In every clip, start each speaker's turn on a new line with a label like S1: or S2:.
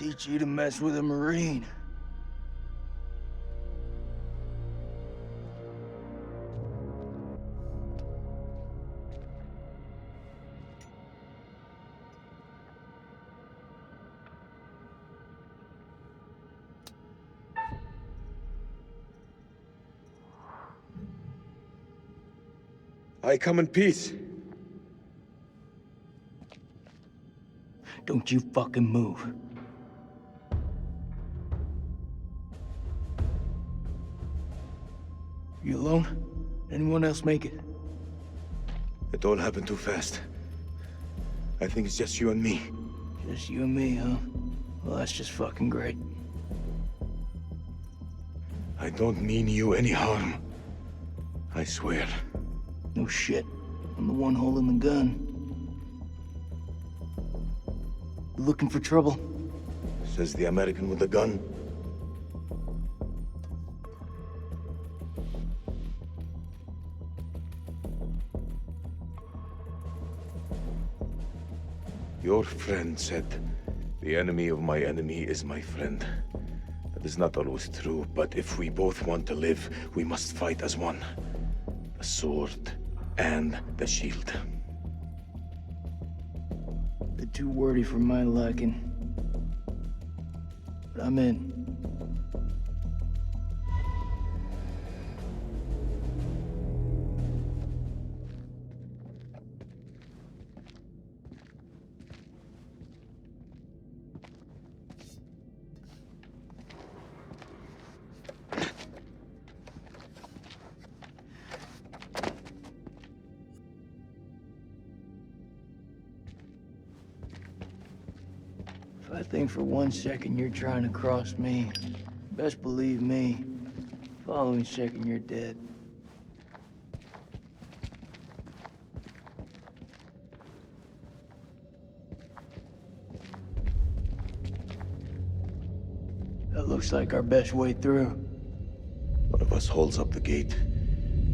S1: Teach you to mess with a Marine.
S2: I come in peace.
S1: Don't you fucking move. You alone? Anyone else make it?
S2: It all happened too fast. I think it's just you and me.
S1: Just you and me, huh? Well, that's just fucking great.
S2: I don't mean you any harm. I swear.
S1: No shit. I'm the one holding the gun. You looking for trouble?
S2: Says the American with the gun. Your friend said, the enemy of my enemy is my friend. That is not always true, but if we both want to live, we must fight as one. The sword and the shield.
S1: Bit too wordy for my liking. But I'm in. If I think for 1 second you're trying to cross me, best believe me, following second you're dead. That looks like our best way through.
S2: One of us holds up the gate.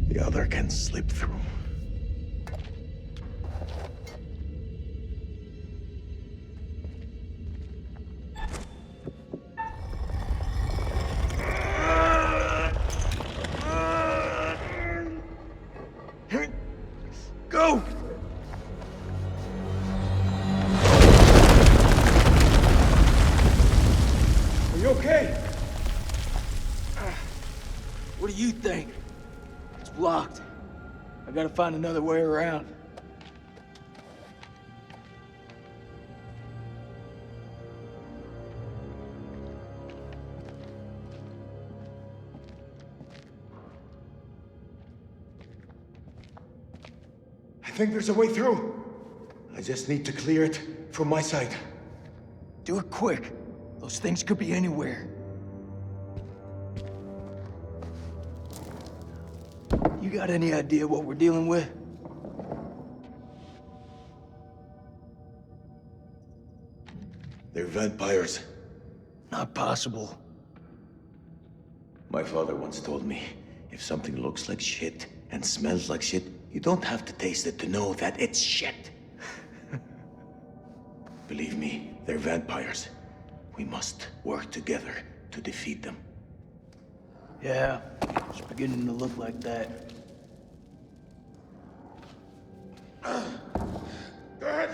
S2: The other can slip through.
S1: Go!
S2: Are you okay?
S1: What do you think? It's blocked. I gotta find another way around.
S2: I think there's a way through. I just need to clear it from my side.
S1: Do it quick. Those things could be anywhere. You got any idea what we're dealing with?
S2: They're vampires.
S1: Not possible.
S2: My father once told me, if something looks like shit and smells like shit, you don't have to taste it to know that it's shit. Believe me, they're vampires. We must work together to defeat them.
S1: Yeah, it's beginning to look like that.
S2: Dad!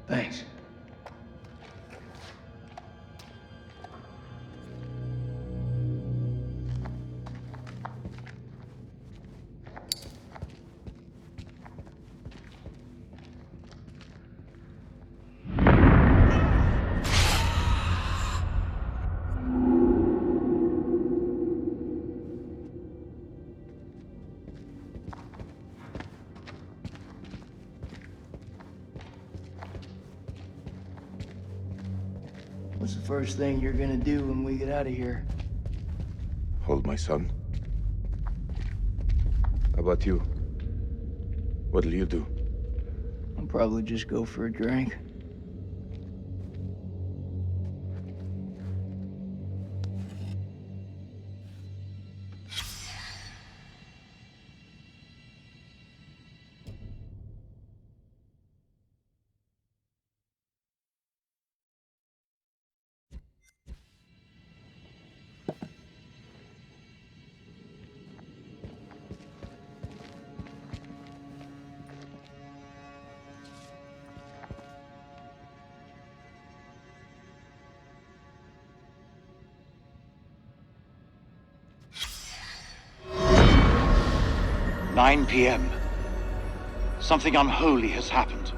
S1: Thanks. What's the first thing you're gonna do when we get out of here?
S2: Hold my son. How about you? What'll you do?
S1: probably just go for a drink.
S3: "9 p.m. Something unholy has happened.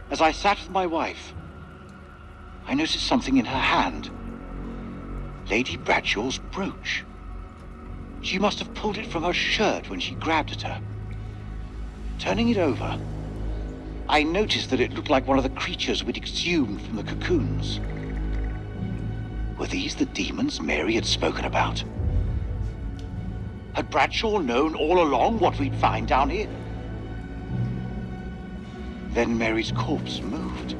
S3: As I sat with my wife, I noticed something in her hand. Lady Bradshaw's brooch. She must have pulled it from her shirt when she grabbed at her. Turning it over, I noticed that it looked like one of the creatures we'd exhumed from the cocoons. Were these the demons Mary had spoken about? Had Bradshaw known all along what we'd find down here? Then Mary's corpse moved.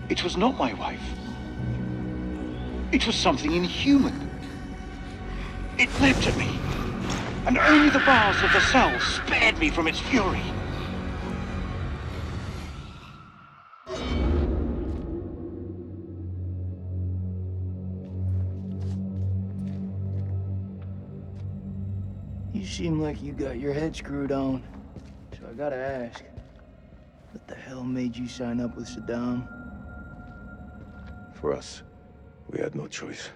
S3: It was not my wife. It was something inhuman. It leapt at me, and only the bars of the cell spared me from its fury.
S1: You seem like you got your head screwed on. So I gotta ask, what the hell made you sign up with Saddam?
S2: For us, we had no choice.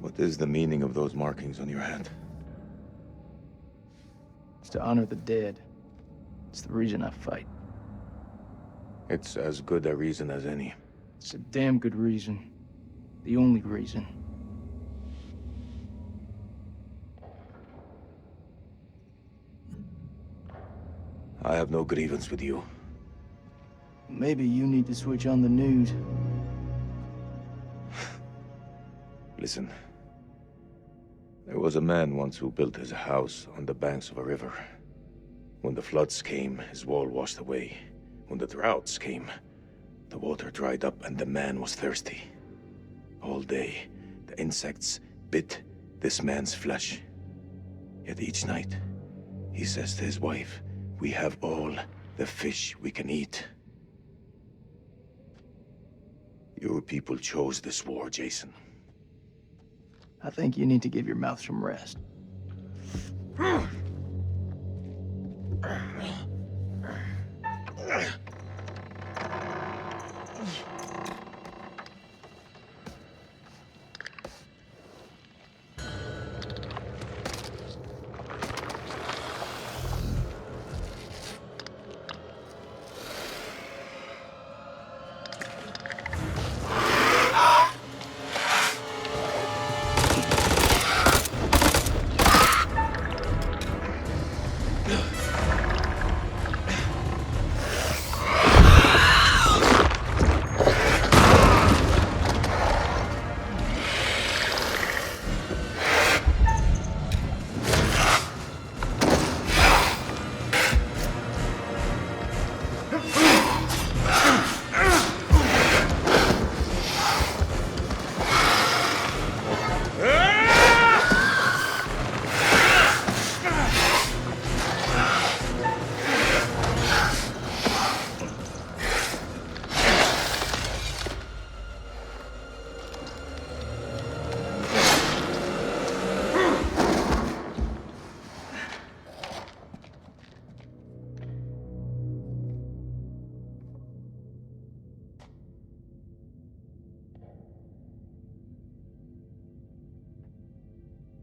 S2: What is the meaning of those markings on your hand?
S1: It's to honor the dead. It's the reason I fight.
S2: It's as good a reason as any.
S1: It's a damn good reason. The only reason.
S2: I have no grievance with you.
S1: Maybe you need to switch on the news.
S2: Listen. There was a man once who built his house on the banks of a river. When the floods came, his wall washed away. When the droughts came, the water dried up and the man was thirsty. All day, the insects bit this man's flesh. Yet each night, he says to his wife, "We have all the fish we can eat." Your people chose this war, Jason.
S1: I think you need to give your mouth some rest.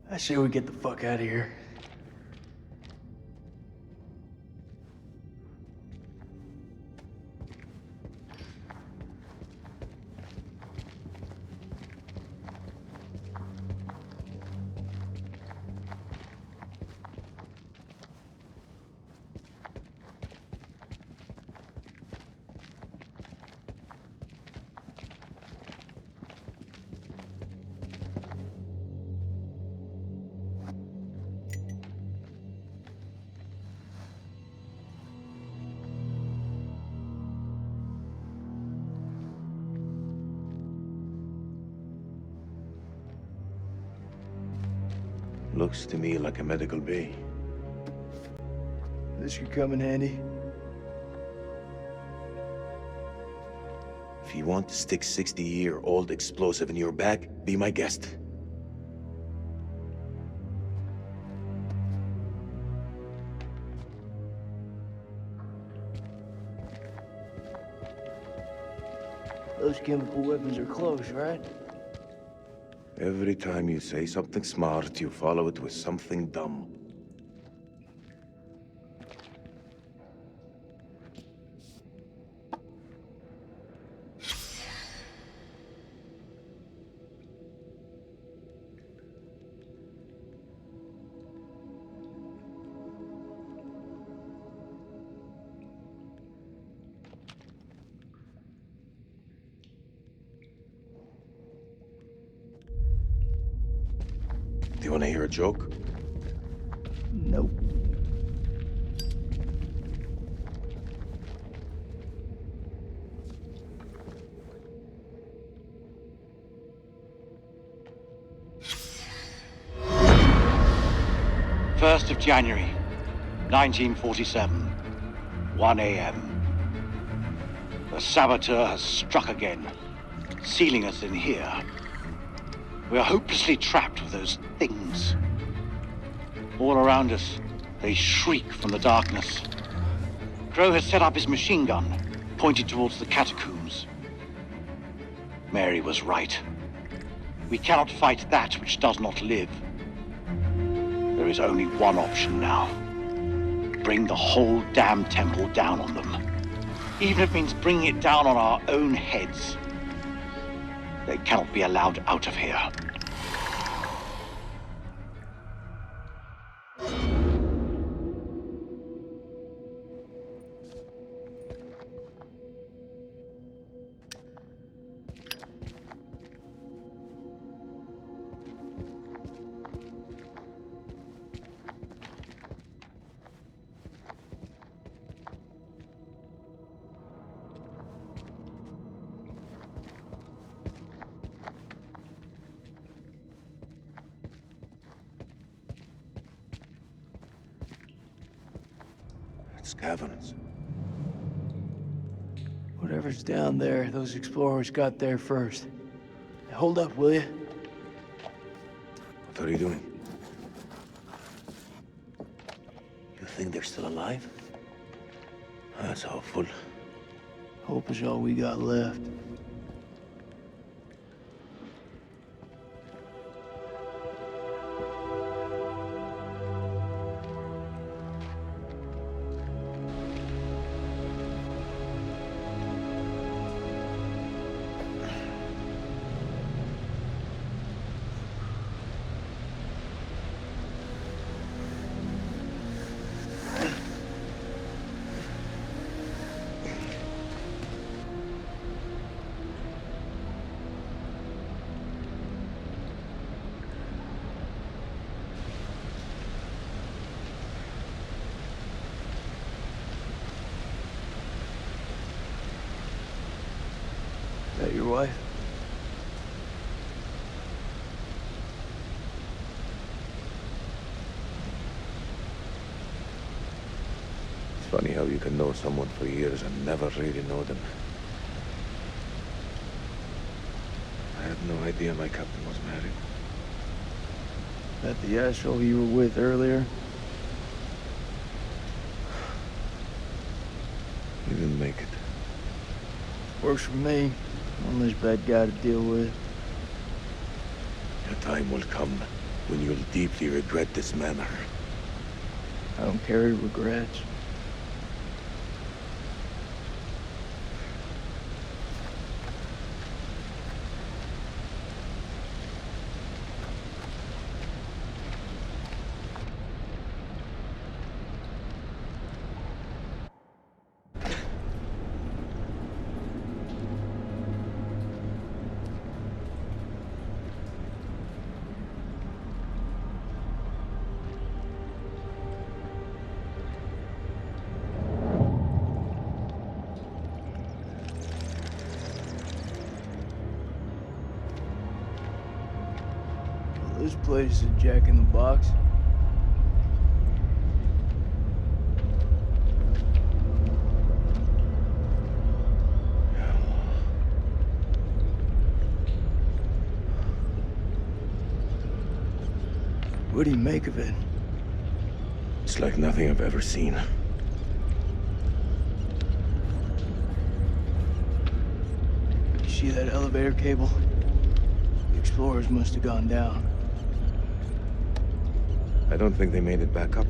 S1: I say we get the fuck out of here.
S2: Looks to me like a medical bay.
S1: This could come in handy.
S2: If you want to stick 60-year-old explosive in your back, be my guest.
S1: Those chemical weapons are close, right?
S2: Every time you say something smart, you follow it with something dumb. Do you want to hear a joke?
S1: Nope.
S3: First of January, 1947, 1 a.m. The saboteur has struck again, sealing us in here. We are hopelessly trapped with those things. All around us, they shriek from the darkness. Crow has set up his machine gun, pointed towards the catacombs. Mary was right. We cannot fight that which does not live. There is only one option now. Bring the whole damn temple down on them. Even if it means bringing it down on our own heads. They cannot be allowed out of here.
S2: It's caverns.
S1: Whatever's down there, those explorers got there first. Hold up, will you?
S2: What are you doing? You think they're still alive? That's hopeful.
S1: Hope is all we got left. Is that your wife?
S2: It's funny how you can know someone for years and never really know them. I had no idea my captain was married.
S1: That the asshole you were with earlier?
S2: He didn't make it.
S1: Works for me. One less bad guy to deal with.
S2: A time will come when you'll deeply regret this manner.
S1: I don't carry regrets. This place is a jack in the box. What do you make of it?
S2: It's like nothing I've ever seen.
S1: You see that elevator cable? The explorers must have gone down.
S2: I don't think they made it back up.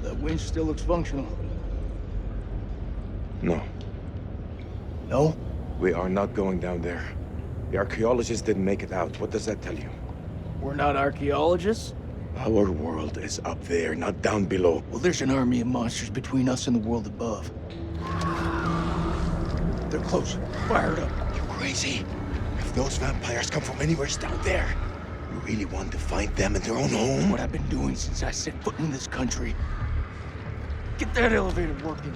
S1: That winch still looks functional.
S2: No,
S1: No?
S2: we are not going down there. The archaeologists didn't make it out. What does that tell you?
S1: We're not archaeologists?
S2: Our world is up there, not down below.
S1: Well, there's an army of monsters between us and the world above. They're close. Fired up.
S2: You crazy? If those vampires come from anywhere down there, you really want to find them in their own home?
S1: What I've been doing since I set foot in this country. Get that elevator working.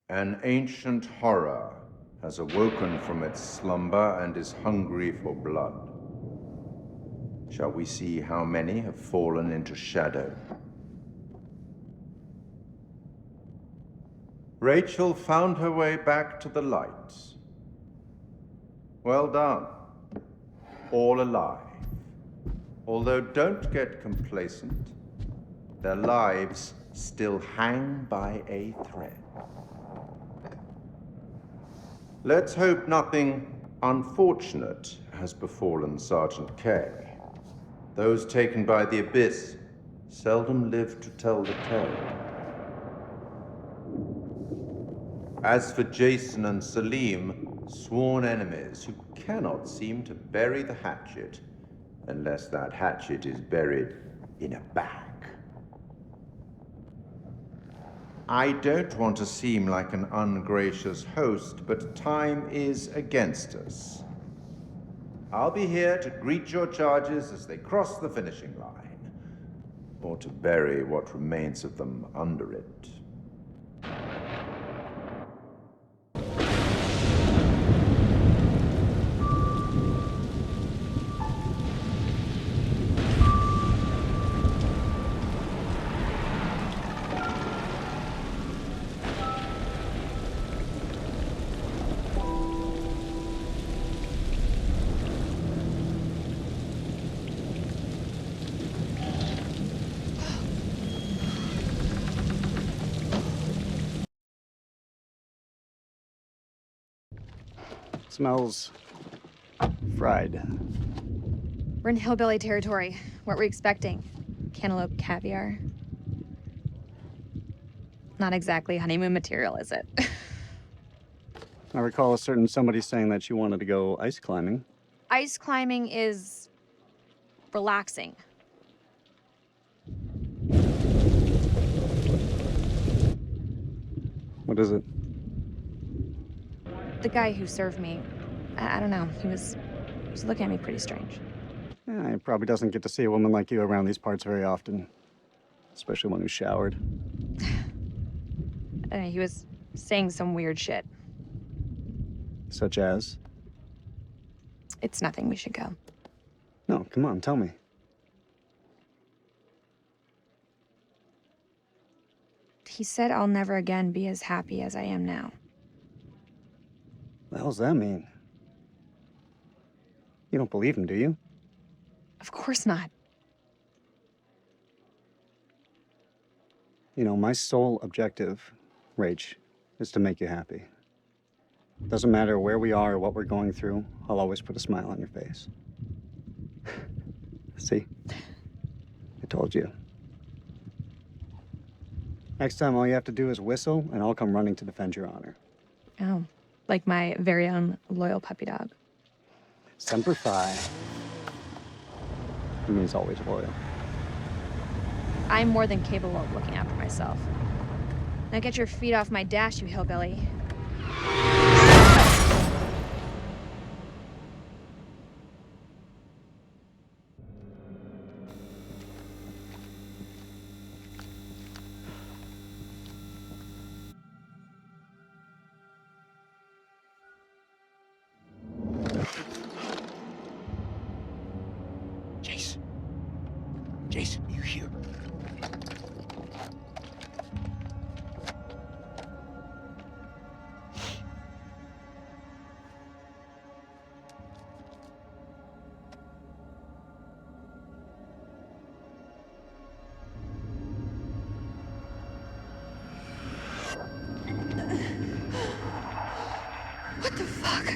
S4: An ancient horror has awoken from its slumber and is hungry for blood. Shall we see how many have fallen into shadow? Rachel found her way back to the light. Well done. All alive. Although don't get complacent, their lives still hang by a thread. Let's hope nothing unfortunate has befallen Sergeant K. Those taken by the Abyss seldom live to tell the tale. As for Jason and Salim, sworn enemies who cannot seem to bury the hatchet unless that hatchet is buried in a bag. I don't want to seem like an ungracious host, but time is against us. I'll be here to greet your charges as they cross the finishing line, or to bury what remains of them under it.
S5: Smells fried.
S6: We're in hillbilly territory. What were we expecting? Cantaloupe caviar? Not exactly honeymoon material, is it?
S5: I recall a certain somebody saying that she wanted to go ice climbing.
S6: Ice climbing is relaxing.
S5: What is it?
S6: The guy who served me, I don't know, he was looking at me pretty strange.
S5: Yeah, he probably doesn't get to see a woman like you around these parts very often. Especially one who showered.
S6: He was saying some weird shit.
S5: Such as?
S6: It's nothing, we should go.
S5: No, come on, tell me.
S6: He said I'll never again be as happy as I am now.
S5: What the hell does that mean? You don't believe him, do you?
S6: Of course not.
S5: You know, my sole objective, Rach, is to make you happy. Doesn't matter where we are or what we're going through, I'll always put a smile on your face. See? I told you. Next time, all you have to do is whistle, and I'll come running to defend your honor.
S6: Oh, like my very own loyal puppy dog.
S5: Semper Fi. He means always loyal.
S6: I'm more than capable of looking after myself. Now get your feet off my dash, you hillbilly.
S2: Jason. Jason, you here?
S6: What the fuck?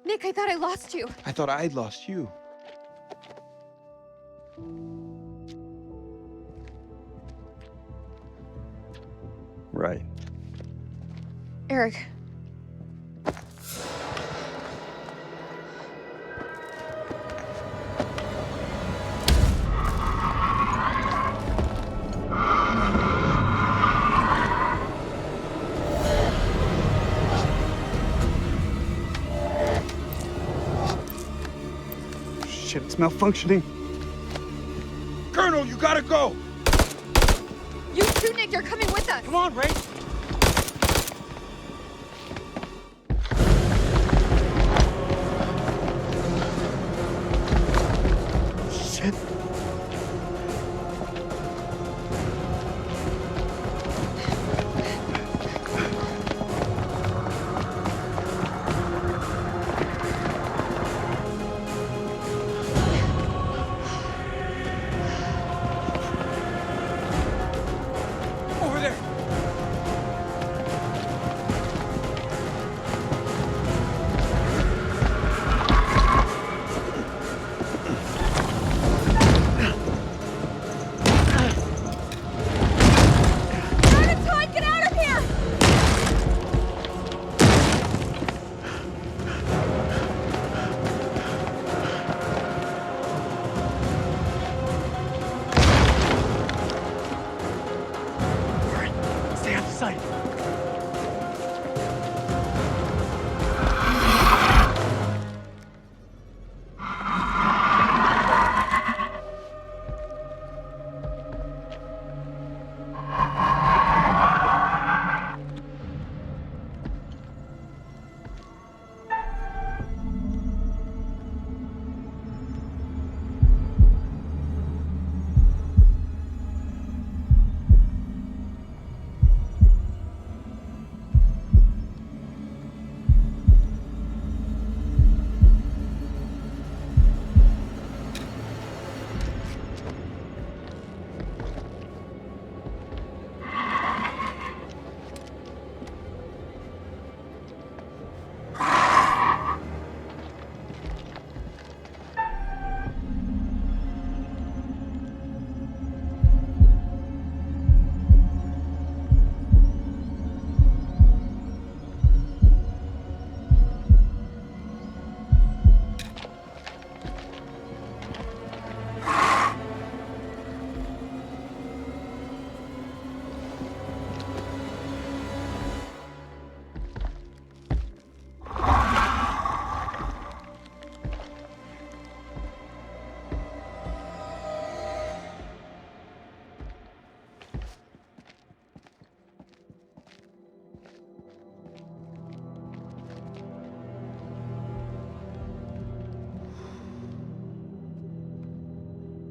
S6: Nick, I thought I lost you.
S2: I thought I'd lost you.
S5: Right.
S6: Eric.
S5: Shit, it's malfunctioning.
S2: Colonel, you gotta go!
S6: You too, Nick. You're coming with us.
S2: Come on, Ray!
S5: Shit.
S2: Over there!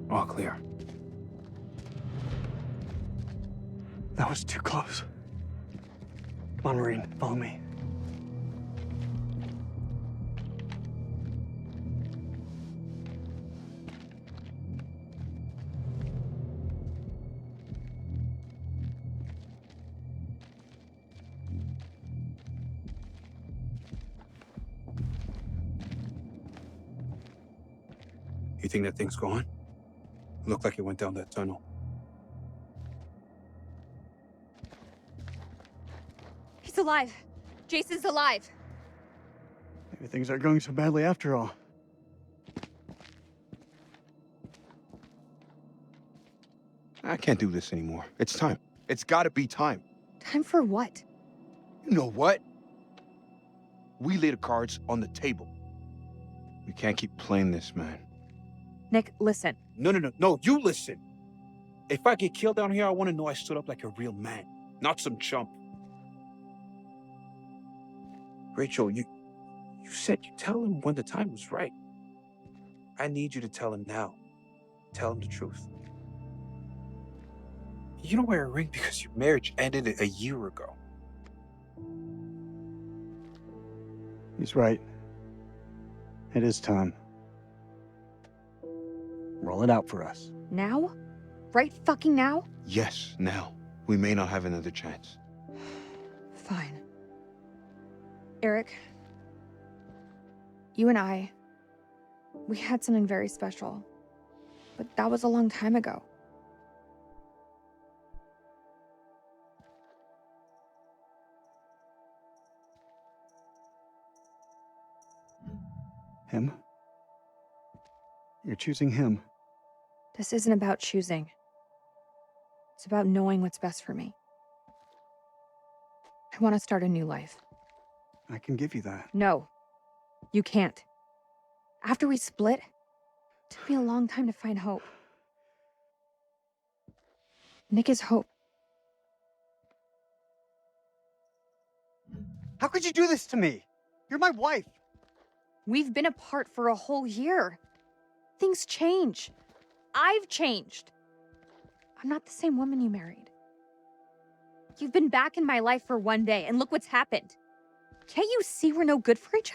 S7: All clear.
S5: That was too close. Come on, Marine, follow me.
S7: You think that thing's gone? Looked like it went down that tunnel.
S6: He's alive. Jason's alive.
S5: Maybe things aren't going so badly after all.
S2: I can't do this anymore. It's time. It's gotta be time.
S6: Time for what?
S2: You know what? We lay the cards on the table. We can't keep playing this, man.
S6: Nick, listen.
S7: No, you listen. If I get killed down here, I want to know I stood up like a real man, not some chump. Rachel, you said you'd tell him when the time was right. I need you to tell him now. Tell him the truth. You don't wear a ring because your marriage ended a year ago.
S5: He's right. It is time. Roll it out for us.
S6: Now? Right fucking now?
S2: Yes, now. We may not have another chance.
S6: Fine. Eric, you and I, we had something very special. But that was a long time ago.
S5: Him? You're choosing him.
S6: This isn't about choosing. It's about knowing what's best for me. I want to start a new life.
S5: I can give you that.
S6: No, you can't. After we split, it took me a long time to find hope. Nick is hope.
S5: How could you do this to me? You're my wife.
S6: We've been apart for a whole year. Things change. I've changed. I'm not the same woman you married. You've been back in my life for one day, and look what's happened. Can't you see we're no good for each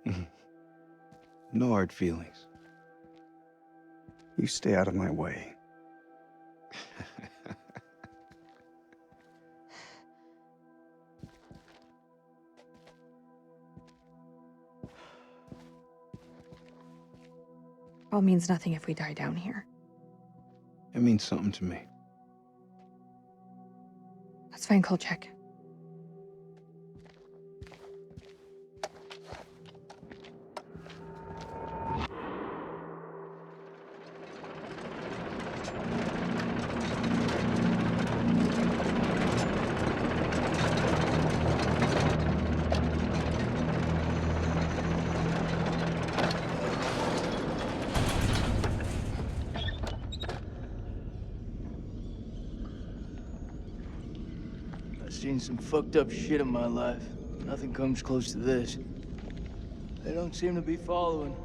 S6: other?
S2: No hard feelings.
S5: You stay out of my way.
S6: All means nothing if we die down here.
S2: It means something to me.
S6: Let's find Kolchak.
S1: Seen some fucked up shit in my life. Nothing comes close to this. They don't seem to be following.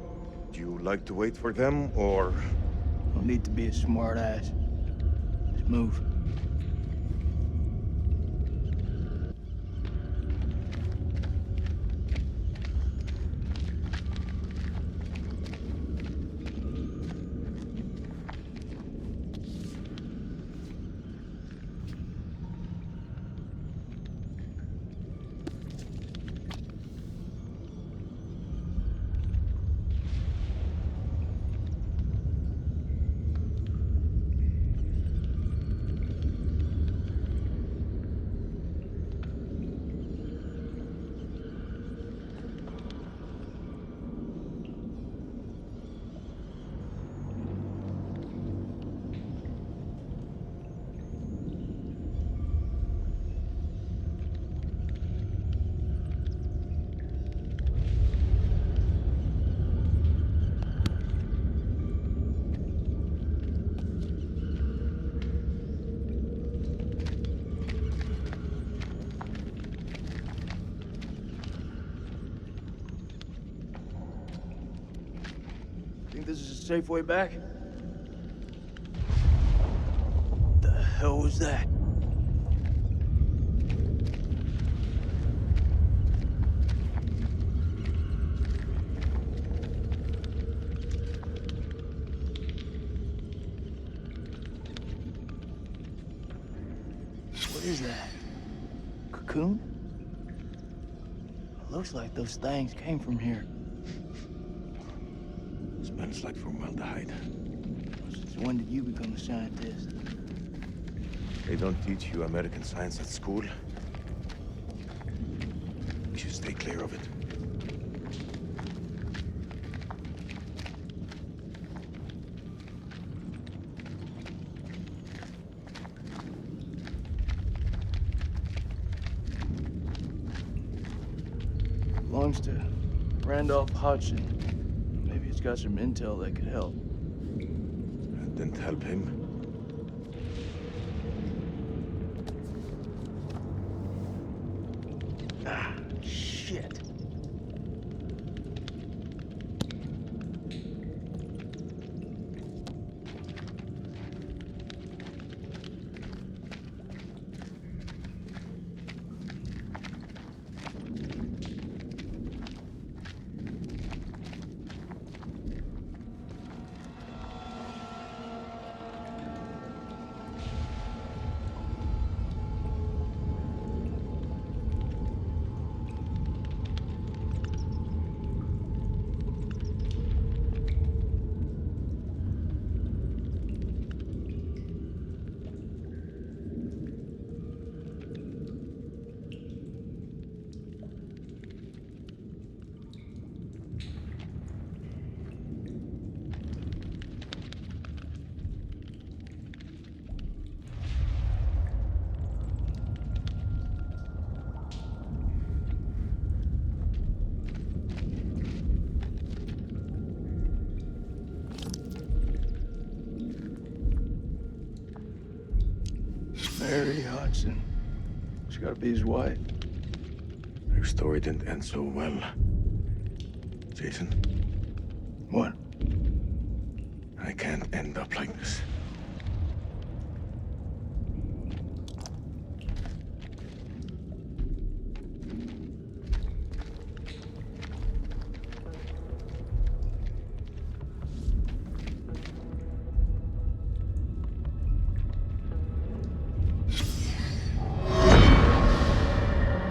S2: Do you like to wait for them, or...?
S1: Don't need to be a smart ass. Just move. this is a safe way back? The hell was that? What is that? Cocoon? Looks like those things came from here.
S2: Smells like formaldehyde.
S1: Since when did you become a scientist?
S2: They don't teach you American science at school. You should stay clear of it.
S1: Belongs to Randolph Hodgson. Maybe it's got some intel that could help.
S2: It didn't help him.
S1: Ah, shit. Mary Hodgson. She gotta be his wife.
S2: Their story didn't end so well. Jason,
S1: What?
S2: I can't end up like this.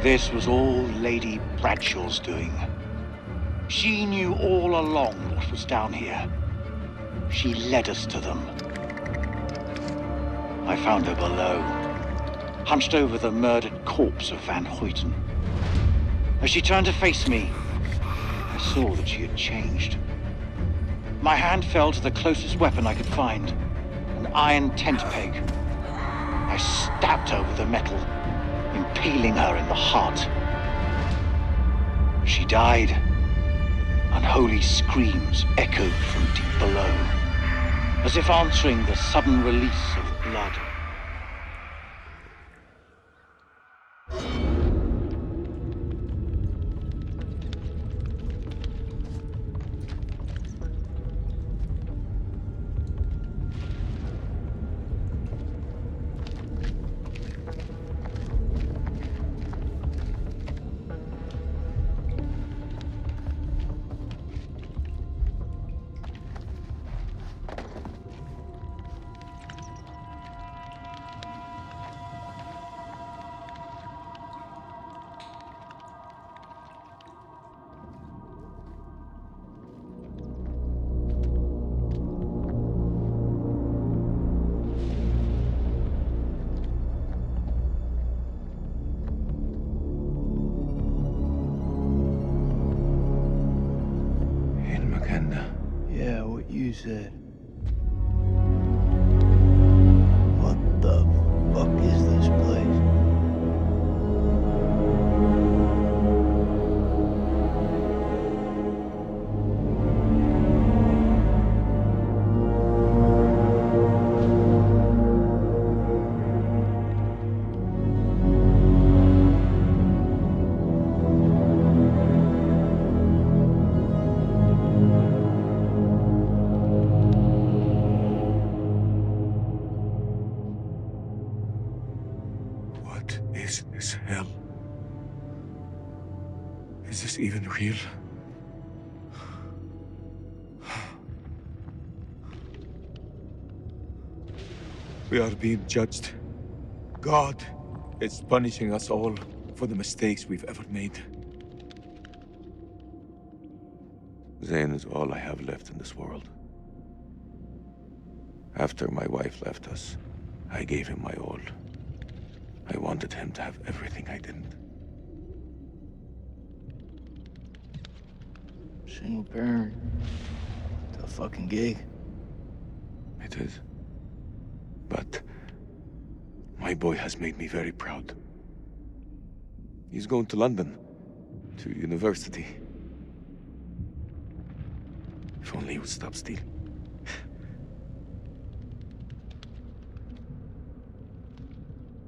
S3: This was all Lady Bradshaw's doing. She knew all along what was down here. She led us to them. I found her below, hunched over the murdered corpse of Van Hoyten. As she turned to face me, I saw that she had changed. My hand fell to the closest weapon I could find, an iron tent peg. I stabbed her with the metal, impaling her in the heart. She died. Unholy screams echoed from deep below, as if answering the sudden release of blood.
S1: Yeah, what you said. What the fuck is this place?
S2: Is this hell? Is this even real? We are being judged. God is punishing us all for the mistakes we've ever made. Zane is all I have left in this world. After my wife left us, I gave him my all. I wanted him to have everything I didn't.
S1: Single parent. Tough fucking gig.
S2: It is. But my boy has made me very proud. He's going to London, to university. If only he would stop stealing.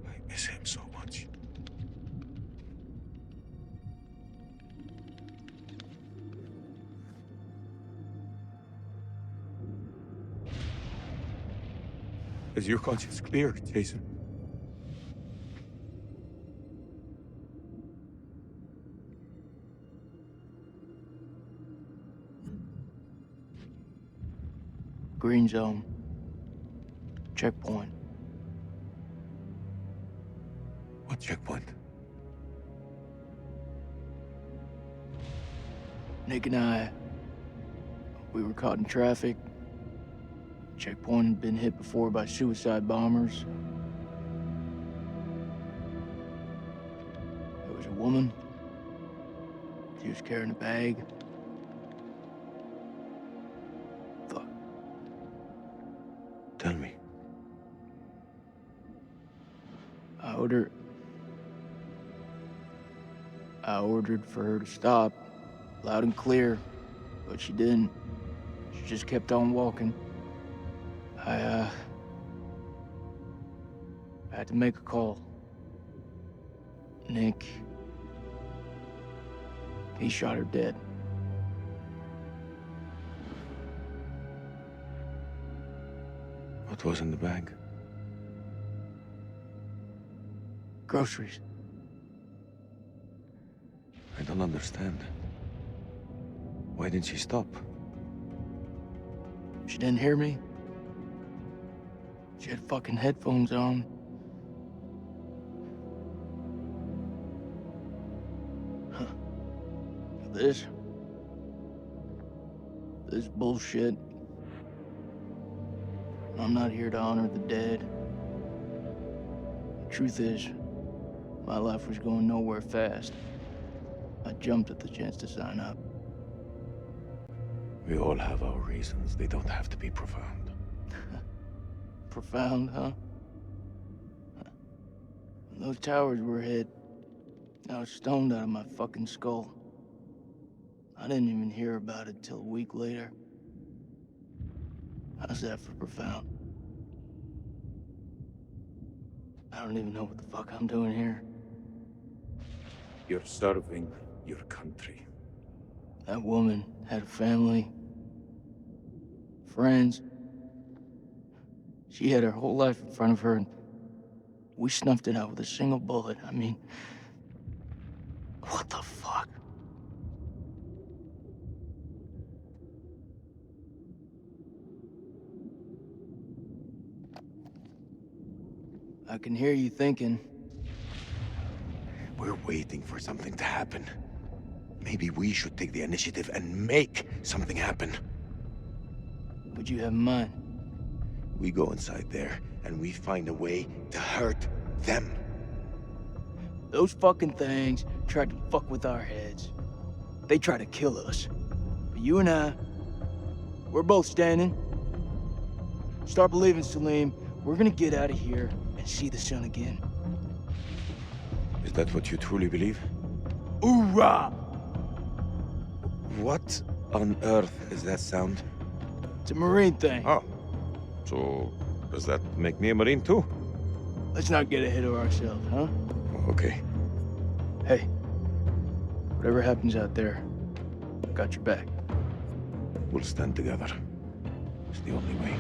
S2: I miss him so much. Is your conscience clear, Jason?
S1: Green zone. Checkpoint.
S2: What checkpoint?
S1: Nick and I, we were caught in traffic. Checkpoint had been hit before by suicide bombers. There was a woman. She was carrying a bag. Fuck.
S2: Tell me.
S1: I ordered for her to stop, loud and clear, but she didn't. She just kept on walking. I had to make a call. Nick, he shot her dead.
S2: What was in the bag?
S1: Groceries.
S2: I don't understand. Why didn't she stop?
S1: She didn't hear me. She had fucking headphones on. Huh. This bullshit. I'm not here to honor the dead. The truth is, my life was going nowhere fast. I jumped at the chance to sign up.
S2: We all have our reasons. They don't have to be profound.
S1: Profound, huh? When those towers were hit, I was stoned out of my fucking skull. I didn't even hear about it till a week later. How's that for profound? I don't even know what the fuck I'm doing here.
S2: You're serving your country.
S1: That woman had a family, friends. She had her whole life in front of her, and we snuffed it out with a single bullet. I mean, what the fuck? I can hear you thinking.
S2: We're waiting for something to happen. Maybe we should take the initiative and make something happen.
S1: What you have in mind?
S2: We go inside there, and we find a way to hurt them.
S1: Those fucking things tried to fuck with our heads. They tried to kill us. But you and I, we're both standing. Start believing, Salim. We're gonna get out of here and see the sun again.
S2: Is that what you truly believe?
S1: Hoorah!
S2: What on earth is that sound?
S1: It's a Marine thing.
S2: Oh. So, does that make me a Marine too?
S1: Let's not get ahead of ourselves, huh?
S2: Okay.
S1: Hey, whatever happens out there, I've got your back.
S2: We'll stand together. It's the only way.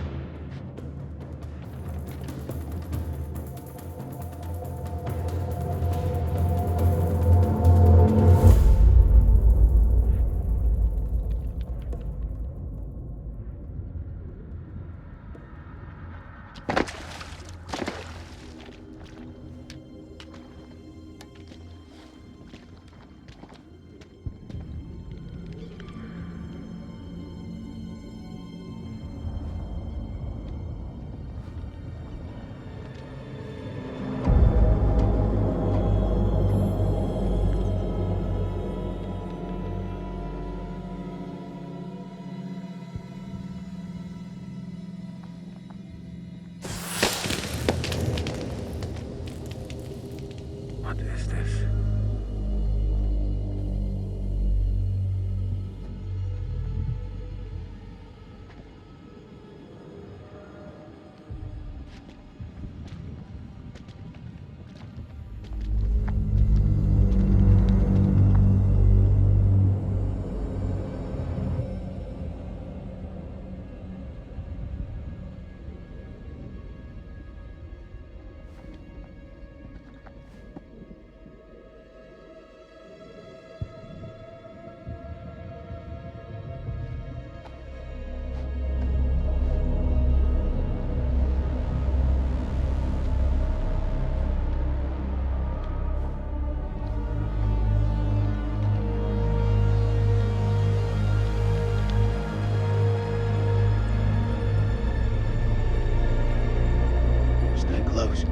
S1: close.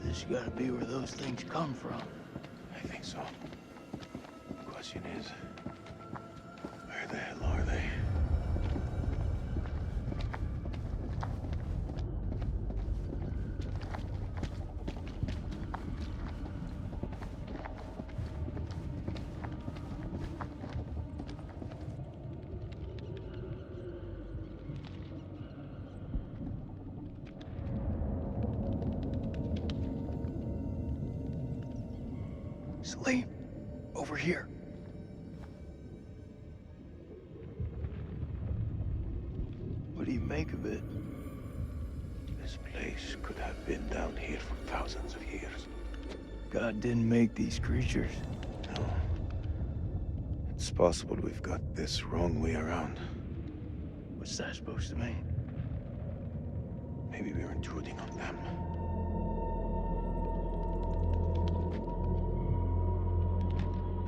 S1: This gotta be where those things come from.
S2: I think so. Question is, where the hell are they?
S1: Salim, over here. What do you make of it?
S2: This place could have been down here for thousands of years.
S1: God didn't make these creatures.
S2: No. It's possible we've got this wrong way around.
S1: What's that supposed to mean?
S2: Maybe we're intruding on them.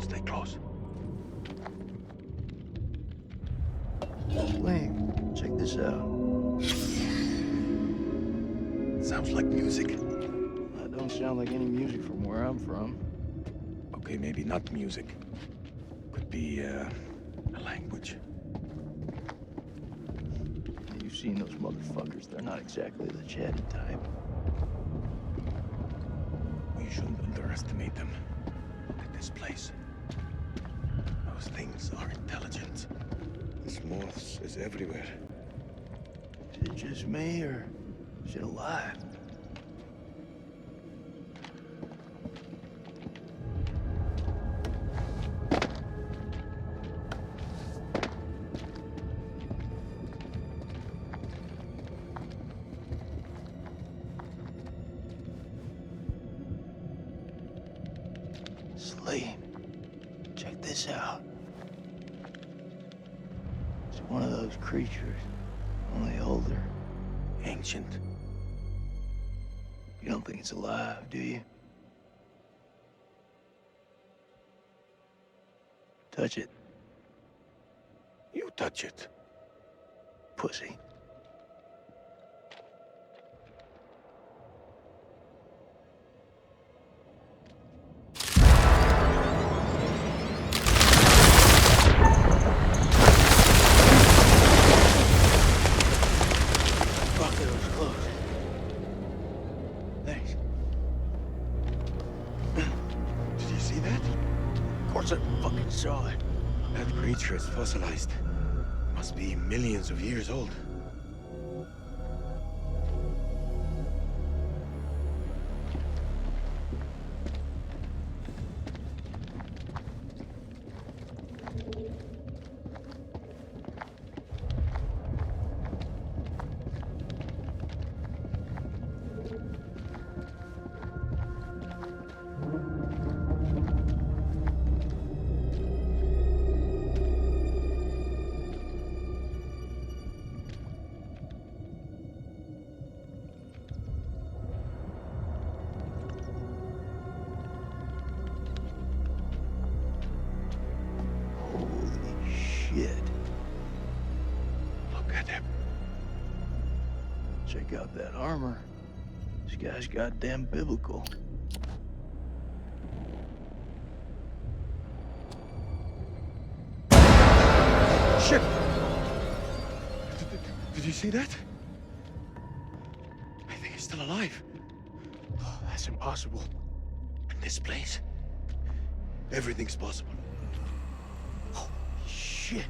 S2: Stay close.
S1: Salim, check this out.
S2: Sounds like music.
S1: That don't sound like any music from where I'm from.
S2: Okay, maybe not music. Could be, a language.
S1: You've seen those motherfuckers. They're not exactly the chatty type.
S2: We shouldn't underestimate them. Look at this place. Those things are intelligent. This moths is everywhere.
S1: Is it just me, or is it alive? Salim, check this out. It's one of those creatures, only older.
S2: Ancient.
S1: You don't think it's alive, do you? Touch it,
S2: You touch it.
S1: pussy. Fuck, that was close. Thanks.
S2: Did you see that?
S1: Of course I fucking saw it.
S2: That creature is fossilized. Must be millions of years old.
S1: Holy shit.
S2: Look at him.
S1: Check out that armor. This guy's goddamn biblical.
S2: Shit! Did you see that? I think he's still alive. Oh, that's impossible. In this place, everything's possible.
S1: Holy shit.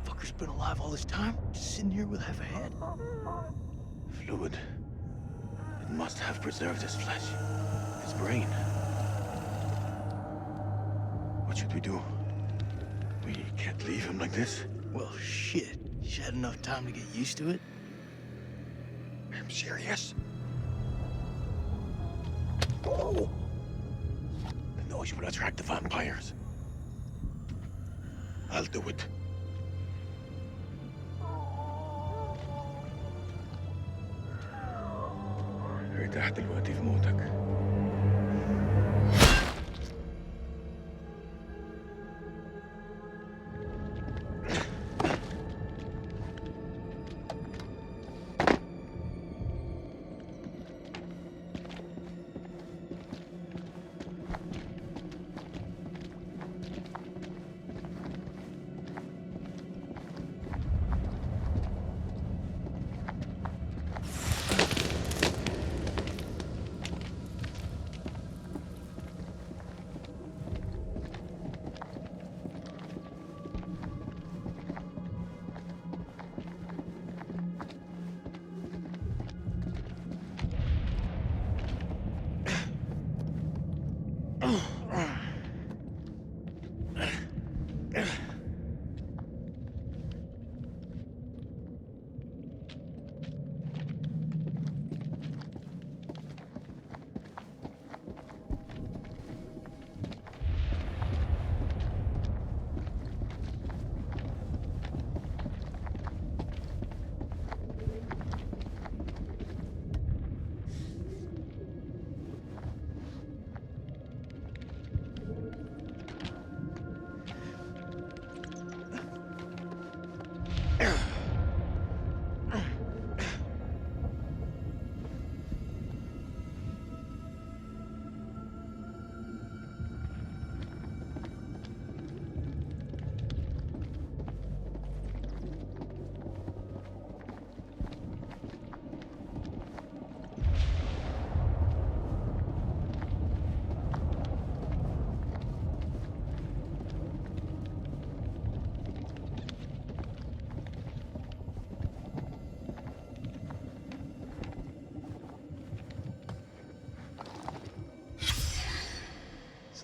S1: Fucker's been alive all this time? Just sitting here with half a head?
S2: Fluid. It must have preserved his flesh, his brain. What should we do? We can't leave him like this.
S1: Well, shit. He's had enough time to get used to it.
S2: I'm serious. Oh! The noise will attract the vampires. I'll do it. ارتحت دلوقتي في موتك.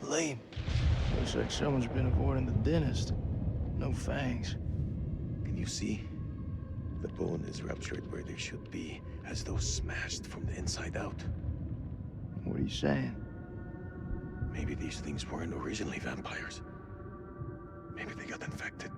S1: Lame. Looks like someone's been avoiding the dentist. No fangs.
S2: Can you see? The bone is ruptured where there should be, as though smashed from the inside out.
S1: What are you saying?
S2: Maybe these things weren't originally vampires. Maybe they got infected.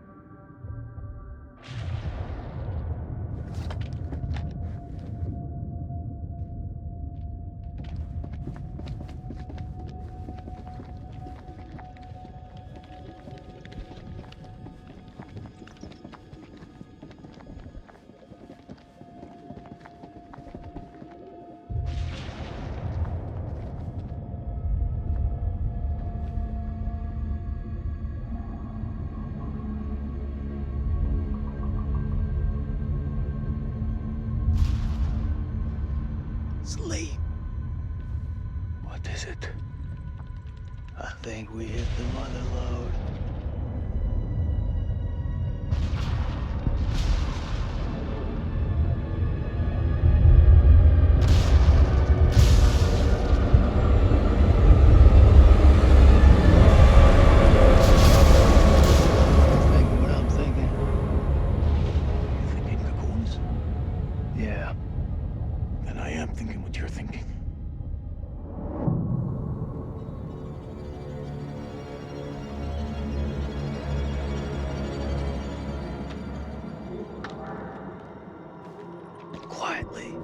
S1: Sleep.
S2: What is it?
S1: I think we hit the mother lode. Thinking what I'm thinking.
S2: You thinking cocoons?
S1: Yeah.
S2: Then I am thinking what you're thinking.
S1: Quietly.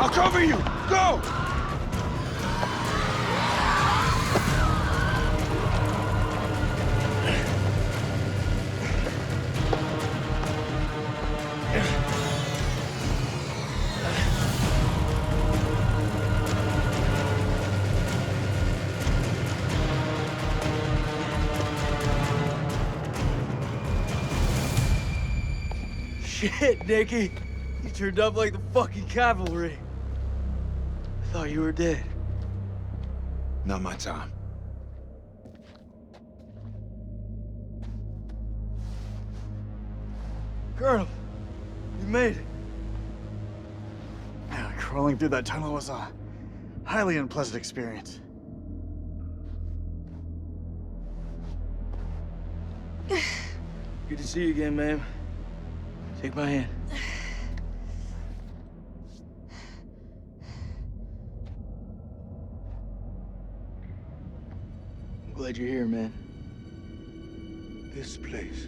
S2: I'll cover you! Go!
S1: Shit, Nicky. You turned up like the fucking cavalry. I thought you were dead.
S2: Not my time.
S1: Colonel, you made it.
S8: Yeah, crawling through that tunnel was a highly unpleasant experience.
S1: Good to see you again, ma'am. Take my hand. I'm glad you're here, man.
S2: This place.